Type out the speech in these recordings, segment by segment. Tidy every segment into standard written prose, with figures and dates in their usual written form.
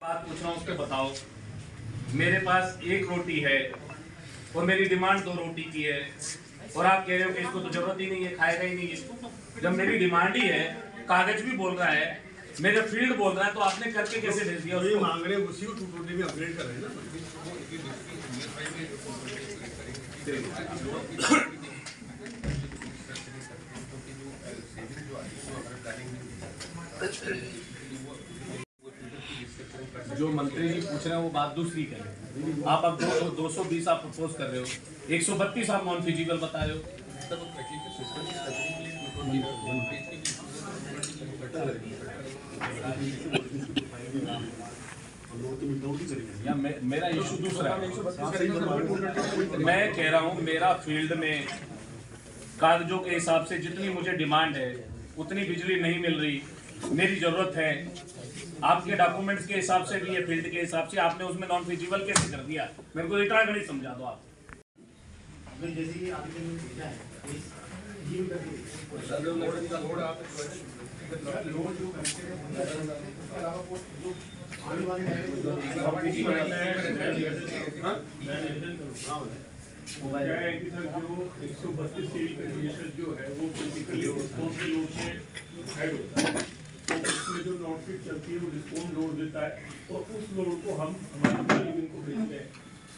बात पूछ रहा हूँ उसके बताओ। मेरे पास एक रोटी है और मेरी डिमांड 2 रोटी की है और आप कह रहे हो कि इसको तो जरूरत ही नहीं है, खाएगा ही नहीं है। जब मेरी डिमांड ही है, कागज भी बोल रहा है, मेरा फील्ड बोल रहा है, तो आपने करके कैसे भेज दिया? ये मांग रहे हैं उसी को 2 रोटी में अपग्रेड कर रहे हैं ना। जो मंत्री जी पूछ रहे हैं वो बात दूसरी करें। आप अब 220 आप प्रपोज कर रहे हो, 132 आप नॉन फिजिबल बता रहे हो। या मेरा इशू दूसरा है। मैं कह रहा हूँ मेरा फील्ड में कागजों के हिसाब से जितनी मुझे डिमांड है उतनी बिजली नहीं मिल रही, मेरी जरूरत है। आपके डॉक्यूमेंट्स के हिसाब से भी है, फील्ड के हिसाब से आपने उसमें नॉन फिजिबल कैसे कर दिया? मेरे को इतना गणित समझा दो आप। जो 132 केवी का जो है वो बेसिकली रिस्पॉन्स लोड से ऐड होता है। तो उसमें जो नॉट फिट चलती है वो रिस्पॉन्स लोड देता है और उस लोड को हम हमारे यूनिट को भेजते हैं।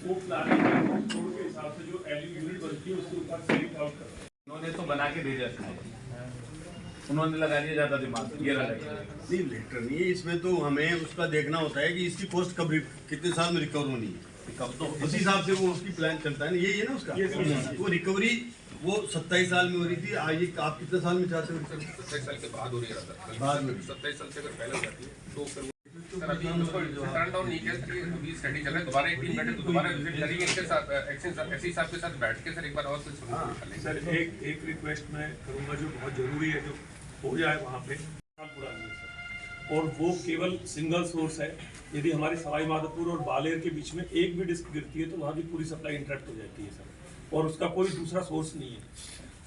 वो प्लानिंग लोड के हिसाब से जो एलयू यूनिट बनती है उसके ऊपर सेट आउट करते हैं। उन्होंने तो बना के भेजा था, उन्होंने लगा दिया ज्यादा दिमाग। ये नहीं लेटर नहीं है इसमें, तो हमें उसका देखना होता है कि इसकी कॉस्ट कब कितने साल में रिकवर होनी है, कब तो उसी हिसाब से वो उसकी प्लान चलता है ना। यही है ना उसका। वो रिकवरी वो 27 साल में हो रही थी, आज आप कितने साल में चाहते हो? 27 साल के बाद हो रही है। बाद में 27 साल से अगर पहले हो जाती है तो फिर सर अभी उसको टर्न डाउन नहीं किया, अभी स्टडी चल रहा है। दोबारा एक टीम बैठे तो दोबारा विजिट करेंगे इनके साथ, एससी साहब के साथ बैठ के सर एक बार और सर एक रिक्वेस्ट मैं करूंगा जो बहुत जरूरी है, जो हो जाए वहाँ पे पूरा नहीं है सर। और वो केवल सिंगल सोर्स है। यदि हमारे सवाई माधोपुर और बालेर के बीच में एक भी डिस्क गिरती है तो वहाँ की पूरी सप्लाई इंटरप्ट हो जाती है सर, और उसका कोई दूसरा सोर्स नहीं है।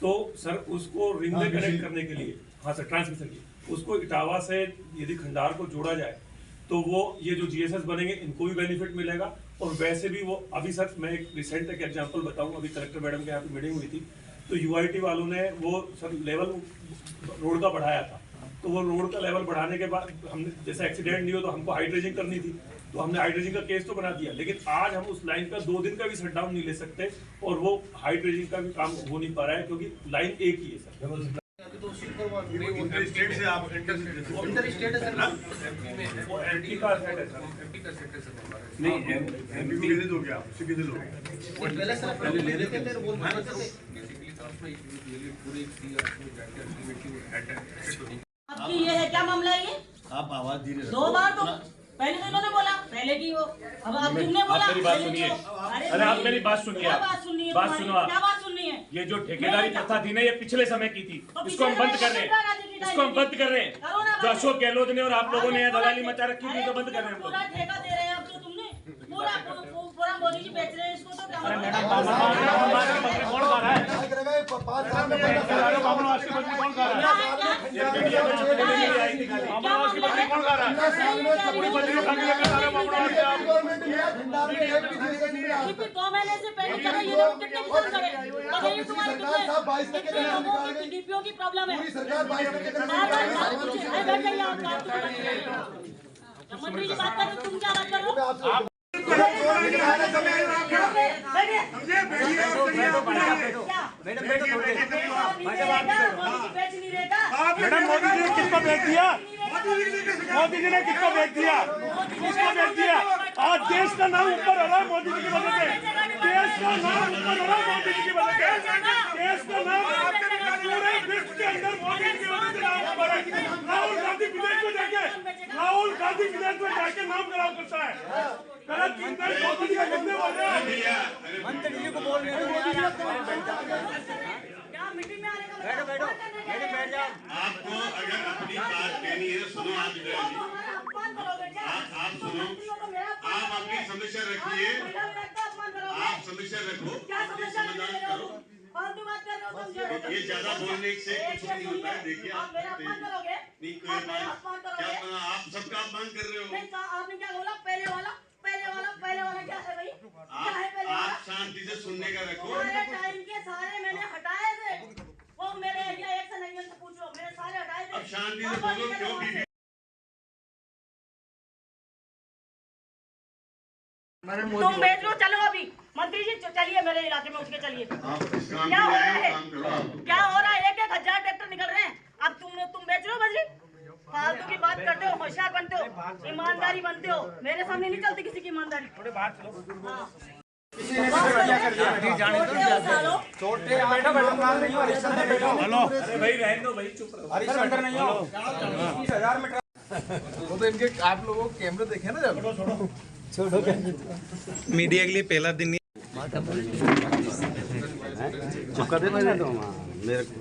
तो सर उसको रिंग में कनेक्ट करने के लिए, हाँ सर, ट्रांसमिशन की उसको इटावा से यदि खंडार को जोड़ा जाए तो वो ये जो जीएसएस बनेंगे इनको भी बेनिफिट मिलेगा। और वैसे भी वो अभी सर मैं एक रिसेंट एक एग्जांपल बताऊं, अभी कलेक्टर मैडम के यहाँ पे मीटिंग हुई थी तो यूआईटी वालों ने वो सर लेवल रोड का बढ़ाया था। तो वो रोड का लेवल बढ़ाने के बाद हमने जैसे एक्सीडेंट नहीं हो तो हमको हाइड्रेजिंग करनी थी, तो हमने हाइड्रेजिंग का केस तो बना दिया, लेकिन आज हम उस लाइन का 2 दिन का भी शटडाउन नहीं ले सकते और वो हाइड्रेजिंग का भी काम हो नहीं पा रहा है क्योंकि लाइन एक ही है सर। स्टेट से आप इंटर स्टेट है सर, वो एमपी का सेट है सर, नहीं एमपी को कैसे दोगे आप? उसे कैसे दोगे? पहले सर पहले ले लेते थे वो बेसिकली सर उसमें पूरी आपकी ये है क्या मामला है ये? आप आवाज धीरे 2 बार तो पहले तो इन्होंने बोला पहले की वो, अब तुमने बोला। आप मेरी बात सुनिए, अरे आप मेरी बात सुनिए, बात सुननी है, बात सुनो आप। क्या बात सुननी है? ये जो ठेकेदारी प्रथा थी ना ये पिछले समय की थी, इसको हम बंद कर रहे हैं, इसको हम बंद कर रहे हैं। जो अशोक गहलोत ने और आप लोगों ने दलाली मचा रखी थी तो बंद कर रहे हैं हम लोग। पूरा ठेका दे रहे हैं अब तो तुमने, पूरा मोदी जी बेच रहे हैं इसको तो क्या? अरे मैडम कौन खा रहा है? फिर 2 महीने से पहले चलो ये लोग कितने किसान करे, बताइए तुम्हारे कितने लोगों की डीपीओ की प्रॉब्लम है। मंत्री जी बात कर रहे हो, तुम क्या बात कर रहे हो? मैडम मोदी जी ने किसको भेज दिया? मोदी जी ने किसको भेज दिया? किसको भेज दिया? आज देश का नाम ऊपर हो रहा है मोदी जी की वजह से, देश का नाम ऊपर हो रहा है मोदी जी की वजह से, देश का नाम पूरे विश्व के अंदर मोदी जी की वजह से नाम ऊपर है। राहुल गांधी विदेश में जाके नाम खराब करता है। मोदी का कितने बोल रहे हैं? मंत्री जी को बोल रहे हैं मीटिंग में आने का बैठो बैठ जाओ। आपको अगर अपनी बात कहनी है सुनो, आप सुनो, आप अपनी समस्या रखिए, आप समस्या रखो, क्या समस्या समाधान करो। फालतू बात कर रहे हो? ये ज्यादा बोलने से कुछ नहीं होता है। देखिए आप मेरा अपमान करोगे? नहीं आप मेरा अपमान करोगे? क्या आप सबका अपमान कर रहे हो? नहीं, आपने क्या बोला? पहले वाला क्या है भाई? क्या है पहले वाला? आप शांति से सुनने का रखो। सारे टाइम के सारे मैंने हटाए थे। वो मेरे एरिया एक से नहीं है तो पूछो, मैंने सारे हटाए थे। अब शांति से बोलो, क्यों भी तुम बेच लो, चलो अभी मंत्री जी चलिए मेरे इलाके में उठ के चलिए। आप इस काम क्या हो के लिए रहा आए हो, है? काम करो आप। क्या हो रहा है? 1,000 ट्रैक्टर निकल रहे हैं, अब तुम बेच रहे हो बजरी? फालतू की बात करते हो, होशियार बनते हो, ईमानदारी बनते हो। मेरे सामने नहीं चलती किसी की ईमानदारी। थोड़े बात करो। भाई रहने दो भाई, चुप रहो। वो तो इनके आप लोगों को कैमरे देखे ना जब मीडिया के लिए पहला दिन चुका देना मेरे को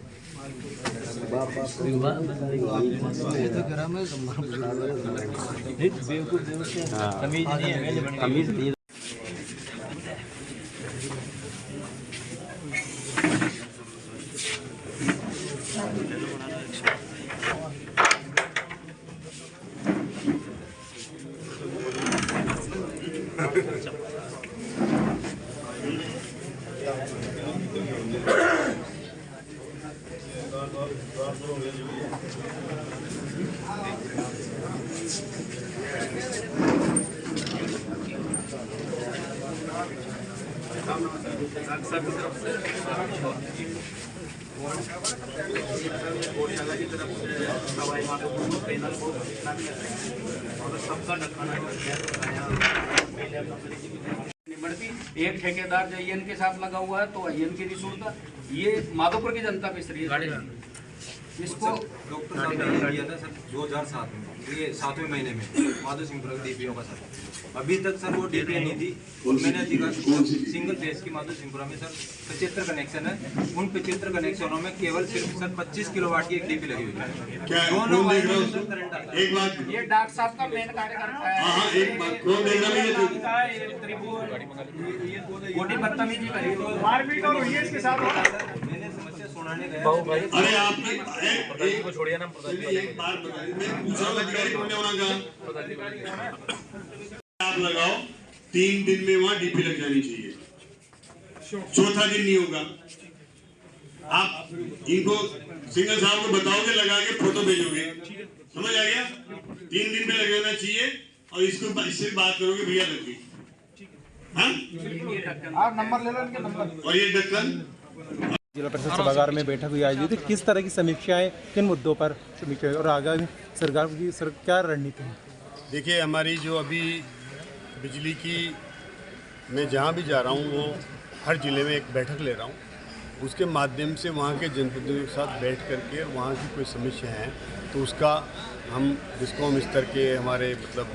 एक ठेकेदार जो अय्यन के साथ लगा हुआ है तो अय्यन की नहीं सुनता। ये माधोपुर की जनता पिस रही है इसको। डॉक्टर साहब ने दिया था सर 2007 में, ये 7वें महीने में माधो सिंहपुरा डीपीओ का सर। अभी तक सर वो डीपीओ नहीं थी। मैंने देखा सिंगल फेस की माधो सिंहपुरा में सर 75 कनेक्शन है। उन 75 कनेक्शनों में केवल सिर्फ सर 25 किलोवाट की एक डीपी लगी हुई है। दोनों करंट आता है। एक बात ये डॉक्टर साहब का मेन कार्यकर्ता है। एक बात कौन देख रहा है? गोटी बदतमीजी करी, मारपीट और हुई है इसके साथ। मैंने समस्या सुनाने गया। अरे आपकी को छोड़िए ना, एक बात बताइए, मैं पूछ रहा हूं अधिकारी कौन होना का? आप लगाओ 3 दिन में वहां डीपी लग जानी चाहिए, चौथा दिन नहीं होगा। आप इनको सिंगल साहब को बताओगे, लगा के फोटो भेजोगे, समझ आ गया? 3 दिन में लग जाना चाहिए और इसको इससे बात करोगे भैया लग गई। हाँ? आप नंबर ले लो इनके नंबर। और ये ढक्कन जिला परिषद सभागार में बैठक हुई आयोजित। किस तरह की समीक्षाएं, किन मुद्दों पर समीक्षा और आगामी सरकार की क्या रणनीति है? देखिए, हमारी जो अभी बिजली की, मैं जहाँ भी जा रहा हूँ वो हर ज़िले में एक बैठक ले रहा हूँ। उसके माध्यम से वहाँ के जनप्रतिनिधियों के साथ बैठ करके वहाँ की कोई समस्या है तो उसका हम डिस्कॉम स्तर के, हमारे मतलब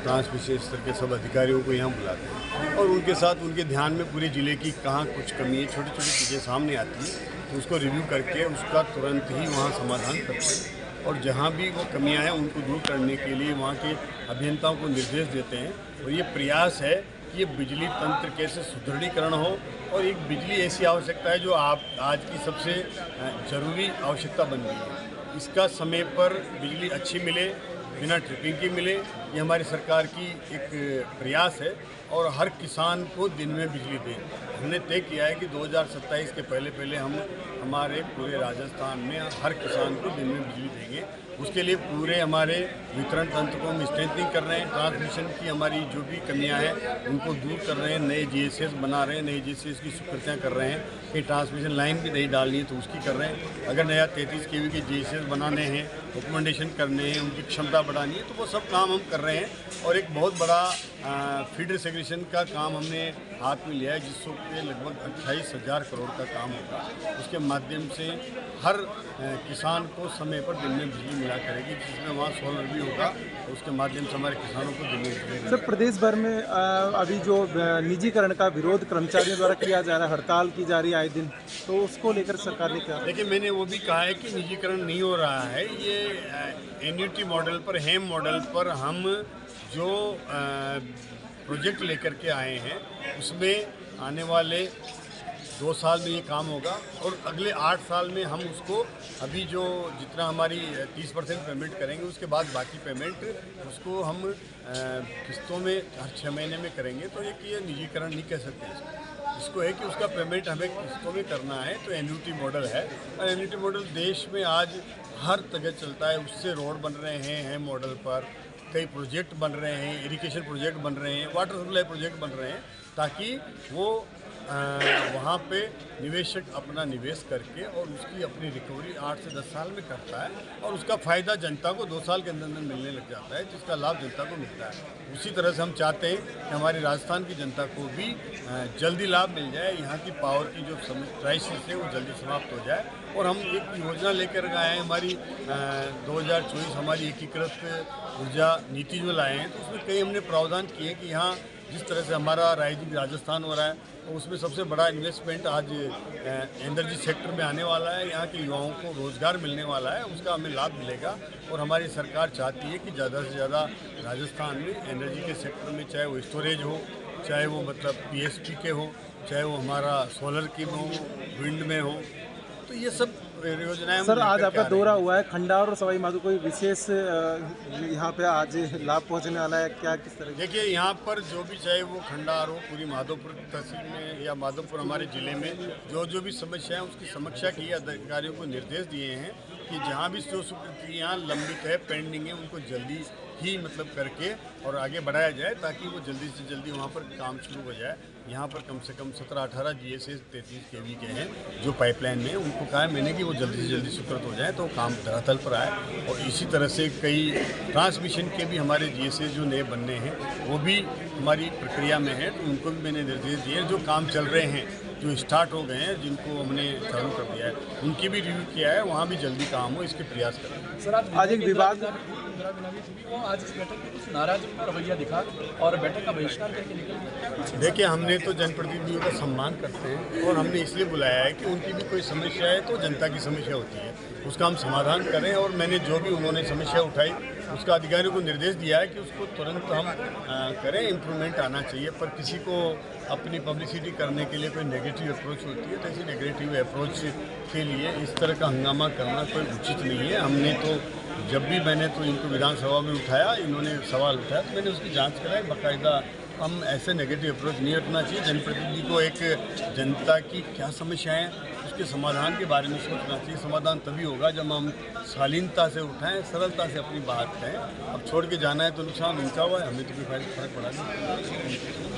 ट्रांसमिशन स्तर के सब अधिकारियों को यहाँ बुलाते हैं और उनके साथ उनके ध्यान में पूरे ज़िले की कहाँ कुछ कमी है, छोटी छोटी चीज़ें सामने आती हैं तो उसको रिव्यू करके उसका तुरंत ही वहाँ समाधान करते हैं और जहाँ भी वो कमियां हैं उनको दूर करने के लिए वहाँ के अभियंताओं को निर्देश देते हैं। और ये प्रयास है कि ये बिजली तंत्र कैसे सुदृढ़ीकरण हो और एक बिजली ऐसी आवश्यकता है जो आज की सबसे ज़रूरी आवश्यकता बन गई है। इसका समय पर बिजली अच्छी मिले, बिना ट्रिपिंग के मिले, ये हमारी सरकार की एक प्रयास है और हर किसान को दिन में बिजली दें। हमने तय किया है कि 2027 के पहले हम हमारे पूरे राजस्थान में हर किसान को दिन में बिजली देंगे। उसके लिए पूरे हमारे वितरण तंत्र को हम स्ट्रेंथनिंग कर रहे हैं। ट्रांसमिशन की हमारी जो भी कमियां हैं उनको दूर कर रहे हैं, नए GSS बना रहे हैं, नए GSS की स्वीकृतियाँ कर रहे हैं। कहीं ट्रांसमिशन लाइन भी नहीं डालनी है तो उसकी कर रहे हैं। अगर नया 33 kV के GSS बनाने हैं, रिकमेंडेशन करने हैं, उनकी क्षमता बढ़ानी है तो वो सब काम हम कर रहे हैं। और एक बहुत बड़ा फीडर सेग्रेशन का काम हमने हाथ में लिया है जिससे लगभग 28,000 करोड़ का काम होगा। उसके माध्यम से हर किसान को समय पर दिन में बिजली मिला करेगी, जिसमें वहाँ सोलर भी होगा तो उसके माध्यम से हमारे किसानों को दिन में बिजली। सर, प्रदेश भर में अभी जो निजीकरण का विरोध कर्मचारियों द्वारा किया जा रहा है, हड़ताल की जा रही है आए दिन, तो उसको लेकर सरकार ने क्या? देखिए, मैंने वो भी कहा है कि निजीकरण नहीं हो रहा है। ये एन्युटी मॉडल पर, हेम मॉडल पर हम जो प्रोजेक्ट लेकर के आए हैं उसमें आने वाले 2 साल में ये काम होगा और अगले 8 साल में हम उसको अभी जो जितना हमारी 30% पेमेंट करेंगे उसके बाद बाकी पेमेंट उसको हम किस्तों में हर 6 महीने में करेंगे। तो ये निजीकरण नहीं कह सकते इसको है कि उसका पेमेंट हमें किस्तों में करना है। तो एन्युटी मॉडल है और एन्युटी मॉडल देश में आज हर जगह चलता है। उससे रोड बन रहे हैं मॉडल पर, कई प्रोजेक्ट बन रहे हैं, इरिगेशन प्रोजेक्ट बन रहे हैं, वाटर सप्लाई प्रोजेक्ट बन रहे हैं, ताकि वो वहाँ पे निवेशक अपना निवेश करके और उसकी अपनी रिकवरी 8 से 10 साल में करता है और उसका फ़ायदा जनता को 2 साल के अंदर अंदर मिलने लग जाता है, जिसका लाभ जनता को मिलता है। उसी तरह से हम चाहते हैं कि हमारी राजस्थान की जनता को भी जल्दी लाभ मिल जाए, यहाँ की पावर की जो क्राइसिस है वो जल्दी समाप्त हो जाए। और हम एक योजना लेकर आए हैं, हमारी 2024 हमारी एकीकृत ऊर्जा नीति जो लाए हैं, तो उसमें कई हमने प्रावधान किए हैं कि यहाँ जिस तरह से हमारा राइजिंग राजस्थान हो रहा है, तो उसमें सबसे बड़ा इन्वेस्टमेंट आज एनर्जी सेक्टर में आने वाला है। यहाँ के युवाओं को रोज़गार मिलने वाला है, उसका हमें लाभ मिलेगा। और हमारी सरकार चाहती है कि ज़्यादा से ज़्यादा राजस्थान में एनर्जी के सेक्टर में, चाहे वो स्टोरेज हो, चाहे वो मतलब PSP के हो, चाहे वो हमारा सोलर की हो, विंड में हो, तो ये सब योजनाएं। सर आज आपका दौरा हुआ है खंडा और सवाई माधोपुर, कोई विशेष यहाँ पे आज लाभ पहुँचने वाला है क्या, किस तरह? देखिए यहाँ पर जो भी चाहे वो खंडार हो, पूरी माधोपुर तहसील में या माधोपुर हमारे ज़िले में जो भी समस्या है उसकी समीक्षा की, अधिकारियों को निर्देश दिए हैं कि जहाँ भी जो स्वीकृतियाँ लंबित है, पेंडिंग है, उनको जल्दी ही मतलब करके और आगे बढ़ाया जाए, ताकि वो जल्दी से जल्दी वहाँ पर काम शुरू हो जाए। यहाँ पर कम से कम 17-18 GSA 33 kV के हैं जो पाइपलाइन में, उनको कहा है मैंने कि वो जल्दी से जल्दी स्वीकृत हो जाए तो काम धरातल पर आए। और इसी तरह से कई ट्रांसमिशन के भी हमारे GSA जो नए बनने हैं वो भी हमारी प्रक्रिया में है, तो उनको भी मैंने निर्देश दिए। जो काम चल रहे हैं, जो स्टार्ट हो गए हैं, जिनको हमने चालू कर दिया है, उनकी भी रिव्यू किया है, वहाँ भी जल्दी काम हो इसके प्रयास करेंगे। सर आज एक विवाद आज इस बैठक में कुछ नाराज रवैया दिखा और बैठक का बहिष्कार करके निकल। देखिए हमने तो जनप्रतिनिधियों का सम्मान करते हैं और हमने इसलिए बुलाया है कि उनकी भी कोई समस्या है तो जनता की समस्या होती है, उसका हम समाधान करें। और मैंने जो भी उन्होंने समस्या उठाई उसका अधिकारियों को निर्देश दिया है कि उसको तुरंत हम करें, इम्प्रूवमेंट आना चाहिए। पर किसी को अपनी पब्लिसिटी करने के लिए कोई नेगेटिव अप्रोच होती है, तो ऐसी नेगेटिव अप्रोच के लिए इस तरह का हंगामा करना कोई उचित नहीं है। हमने तो जब भी मैंने तो इनको विधानसभा में उठाया, इन्होंने सवाल उठाया, तो मैंने उसकी जांच कराई बाकायदा। हम ऐसे नेगेटिव अप्रोच नहीं रखना चाहिए। जनप्रतिनिधि को एक जनता की क्या समस्याएं उसके समाधान के बारे में सोचना चाहिए। समाधान तभी होगा जब हम शालीनता से उठाएं, सरलता से अपनी बात कहें। अब छोड़ के जाना है तो नुकसान उनका हुआ है, हमें तो कोई फर्क पड़ा नहीं।